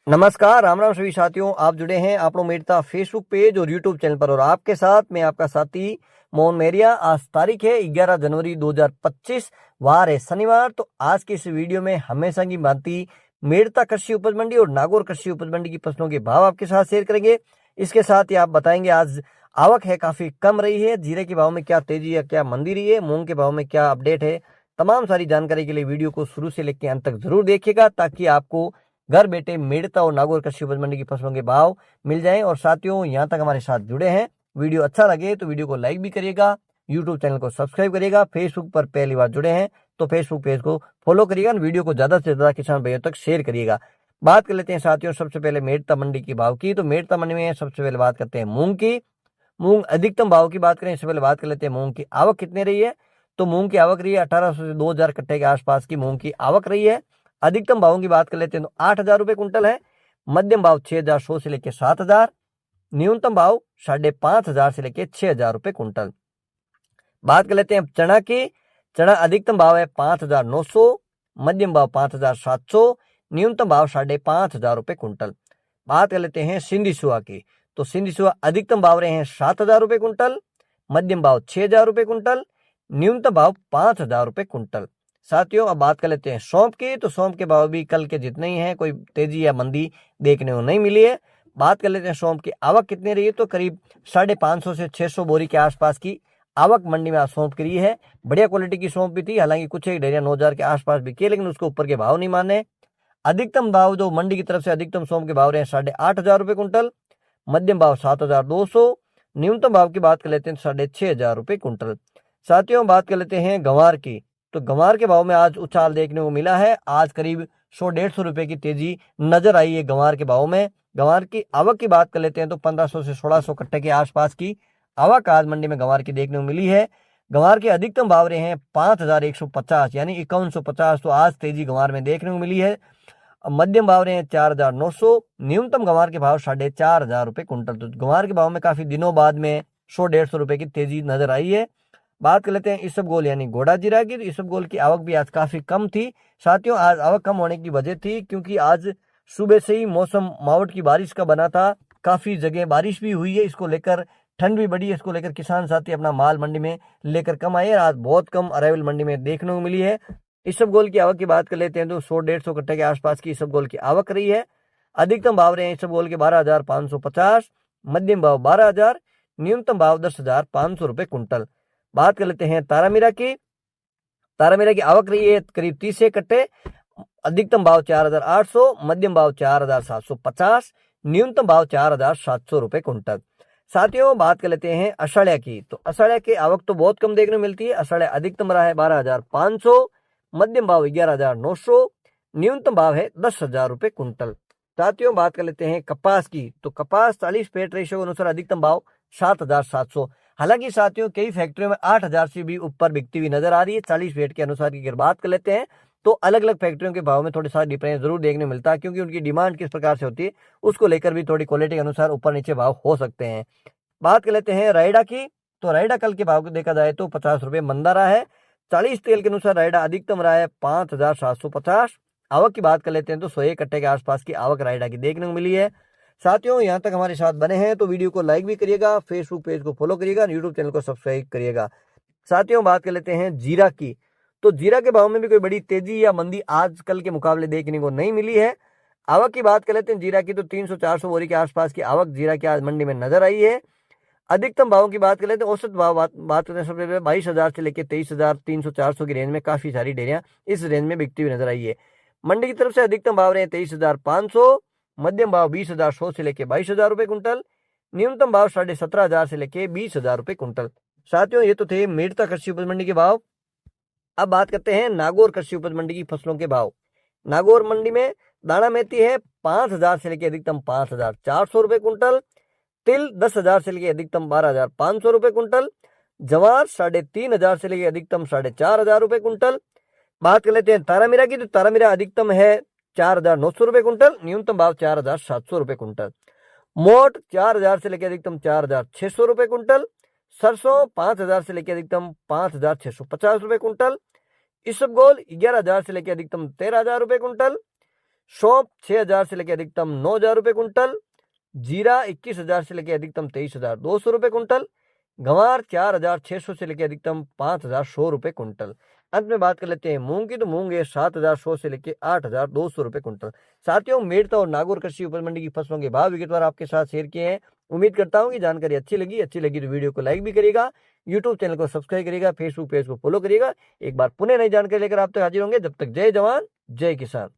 नमस्कार, राम राम सभी साथियों। आप जुड़े हैं आप लोग मेरता फेसबुक पेज और यूट्यूब चैनल पर और आपके साथ मैं आपका साथी मोहन मेरिया। आज तारीख है 11 जनवरी 2025, वार है शनिवार। तो आज की इस वीडियो में हमेशा की भांति मेरता कृषि उपज मंडी और नागौर कृषि उपज मंडी की फसलों के भाव आपके साथ शेयर करेंगे। इसके साथ ही आप बताएंगे आज आवक है काफी कम रही है, जीरे के भाव में क्या तेजी या क्या मंदी रही है, मूंग के भाव में क्या अपडेट है। तमाम सारी जानकारी के लिए वीडियो को शुरू से लेकर अंत तक जरूर देखिएगा ताकि आपको घर बैठे मेरता और नागौर कृषि उपज मंडी की फसलों के भाव मिल जाएं। और साथियों, यहाँ तक हमारे साथ जुड़े हैं, वीडियो अच्छा लगे तो वीडियो को लाइक भी करिएगा, यूट्यूब चैनल को सब्सक्राइब करिएगा, फेसबुक पर पहली बार जुड़े हैं तो फेसबुक पेज को फॉलो करिएगा, वीडियो को ज्यादा से ज्यादा किसान भाइयों तक शेयर करिएगा। बात कर लेते हैं साथियों सबसे पहले मेरता मंडी की भाव की। तो मेरता मंडी में सबसे पहले बात करते हैं मूंग की। मूंग अधिकतम भाव की बात करें इससे पहले बात कर लेते हैं मूंग की आवक कितनी रही है। तो मूंग की आवक रही है 1800 से 2000 कट्टे के आसपास की मूंग की आवक रही है। अधिकतम भावों की बात कर लेते हैं तो 8000 रुपए कुंटल है। मध्यम भाव 6100 से लेकर 7000, न्यूनतम भाव 5500 से लेकर 6000 रुपए कुंटल। बात कर लेते हैं चना की। चना अधिकतम भाव है 5900, मध्यम भाव 5700, न्यूनतम भाव 5500 रुपए कुंटल। बात कर लेते हैं सिंधी सुहा की। तो सिंधी सुहा अधिकतम भाव रहे हैं 7000 रुपए कुंटल, मध्यम भाव 6000 रुपए कुंटल, न्यूनतम भाव 5000 रुपए कुंटल। साथियों, अब बात कर लेते हैं सौंफ की। तो सौंफ के भाव भी कल के जितने ही हैं, कोई तेजी या मंदी देखने को नहीं मिली है। बात कर लेते हैं सौंफ की आवक कितनी रही है। तो करीब 550 से 600 बोरी के आसपास की आवक मंडी में आज सौंफ की रही है। बढ़िया क्वालिटी की सौंफ भी थी, हालांकि कुछ एक डेरिया 9000 के आसपास भी किए, लेकिन उसके ऊपर के भाव नहीं माने। अधिकतम भाव जो मंडी की तरफ से अधिकतम सौंफ के भाव रहे 8500 रुपए कुंटल, मध्यम भाव 7200, न्यूनतम भाव की बात कर लेते हैं 6500 रुपए कुंटल। साथियों, बात कर लेते हैं गंवार की। तो गंवार के भाव में आज उछाल देखने को मिला है। आज करीब 100-150 रुपए की तेजी नजर आई है गंवार के भाव में। गंवार की आवक की बात कर लेते हैं तो 1500 से 1600 कट्टे के आसपास की आवक आज मंडी में गंवार की देखने को मिली है। गंवार के अधिकतम भाव रहे हैं 5150, यानी 5150। तो आज तेजी गंवार में देखने को मिली है। मध्यम भाव रहे हैं 4900, न्यूनतम गंवार के भाव 4500 रुपए कुंटल। तो गंवार के भाव में काफी दिनों बाद में 100-150 रुपए की तेजी नजर आई है। बात कर लेते हैं इसबगोल यानी घोड़ा जीरा की। तो इसबगोल की आवक भी आज काफी कम थी। साथियों, आज आवक कम होने की वजह थी क्योंकि आज सुबह से ही मौसम मावठ की बारिश का बना था। काफी जगह बारिश भी हुई है, इसको लेकर ठंड भी बढ़ी है, इसको लेकर किसान साथी अपना माल मंडी में लेकर कम आए। आज बहुत कम अराइवल मंडी में देखने को मिली है। इसबगोल की आवक की बात कर लेते हैं तो 100-150 कट्टे के आसपास की इसबगोल की आवक रही है। अधिकतम भाव रहे हैं इसबगोल के 12550, मध्यम भाव 12000, न्यूनतम भाव 10500 रुपए कुंटल। बात कर लेते हैं तारामीरा की। तारामीरा की आवक रही है करीब 30 कट्टे। अधिकतम भाव 4800, मध्यम भाव 4750, न्यूनतम भाव 4700 रुपए कुंटल। साथियों, बात कर लेते हैं अषाढ़िया की। तो अषाढ़िया की आवक तो बहुत कम देखने को मिलती है। अषाढ़िया अधिकतम रहा है 12500, मध्यम भाव 11900, न्यूनतम भाव है 10000 रुपए कुंटल। साथियों, बात कर लेते हैं कपास की। तो कपास 40 पेट रेशियो के अनुसार अधिकतम भाव 7700। हालांकि साथियों, कई फैक्ट्रियों में 8000 से भी ऊपर बिकती हुई नजर आ रही है। 40 वेट के अनुसार की अगर बात कर लेते हैं तो अलग अलग फैक्ट्रियों के भाव में थोड़ा सा डिफरेंस जरूर देखने को मिलता है, क्योंकि उनकी डिमांड किस प्रकार से होती है उसको लेकर भी थोड़ी क्वालिटी के अनुसार ऊपर नीचे भाव हो सकते हैं। बात कर लेते हैं रायडा की। तो रायडा कल के भाव को देखा जाए तो 50 रुपए मंदा रहा है। 40 तेल के अनुसार रायडा अधिकतम रहा है 5750। आवक की बात कर लेते हैं तो 100 कट्टे के आसपास की आवक रायडा की देखने को मिली है। साथियों, यहाँ तक हमारे साथ बने हैं तो वीडियो को लाइक भी करिएगा, फेसबुक पेज को फॉलो करिएगा, यूट्यूब चैनल को सब्सक्राइब करिएगा। साथियों, बात कर लेते हैं जीरा की। तो जीरा के भाव में भी कोई बड़ी तेजी या मंदी आज कल के मुकाबले देखने को नहीं मिली है। आवक की बात कर लेते हैं जीरा की। तो 300-400 बोरी के आसपास की आवक जीरा की आज मंडी में नजर आई है। अधिकतम भाव की बात कर लेते हैं, औसत भाव बात करते हैं सबसे पहले 22000 से लेकर 23000, 300-400 की रेंज में काफी सारी डेरियां इस रेंज में बिकती हुई नजर आई है। मंडी की तरफ से अधिकतम भाव रहे 23500, मध्यम भाव 20100 से लेकर 22000 रुपए कुंटल, न्यूनतम भाव 17500 से लेकर 20000 रुपए कुंटल। साथियों, ये तो थे मेरता कृषि उपज मंडी के भाव। अब बात करते हैं नागौर कृषि उपज मंडी की फसलों के भाव। नागौर मंडी में दाना मेथी है 5000 से लेकर अधिकतम 5400 रुपए कुंटल। तिल 10,000 से लेकर अधिकतम 12,500 रुपए कुंटल। जवार 3500 से लेकर अधिकतम 4500 रुपए कुंटल। बात कर लेते हैं तारामीरा की। तो तारामीरा अधिकतम है 4900 रुपए कुंटल, न्यूनतम भाव 4700 रुपए कुंटल। मोट 4000 से लेकर अधिकतम 4600 रुपए कुंटल। सरसों 5000 से लेकर अधिकतम 5650 रुपए कुंटल। इसबगोल 11000 से लेकर अधिकतम 13000 रुपए कुंटल। सौंफ 6,000 से लेकर अधिकतम 9,000 रुपए कुंटल, जीरा 21,000 से लेकर अधिकतम 23,200 रुपए कुंटल, गंवार 4,600 से लेकर अधिकतम 5,100 रुपए कुंटल। अंत में बात कर लेते हैं मूंग की, तो मूंग है 7,100 से लेकर 8,200 रुपए कुंटल। साथियों, मेड़ता और नागौर कृषि उपज मंडी की फसलों के भाव विगतवार आपके साथ शेयर किए हैं। उम्मीद करता हूं कि जानकारी अच्छी लगी तो वीडियो को लाइक भी करिएगा, यूट्यूब चैनल को सब्सक्राइब करिएगा, फेसबुक पेज को फॉलो करिएगा। एक बार पुनः नई जानकारी लेकर आप तक हाजिर होंगे। जब तक जय जवान जय किसान।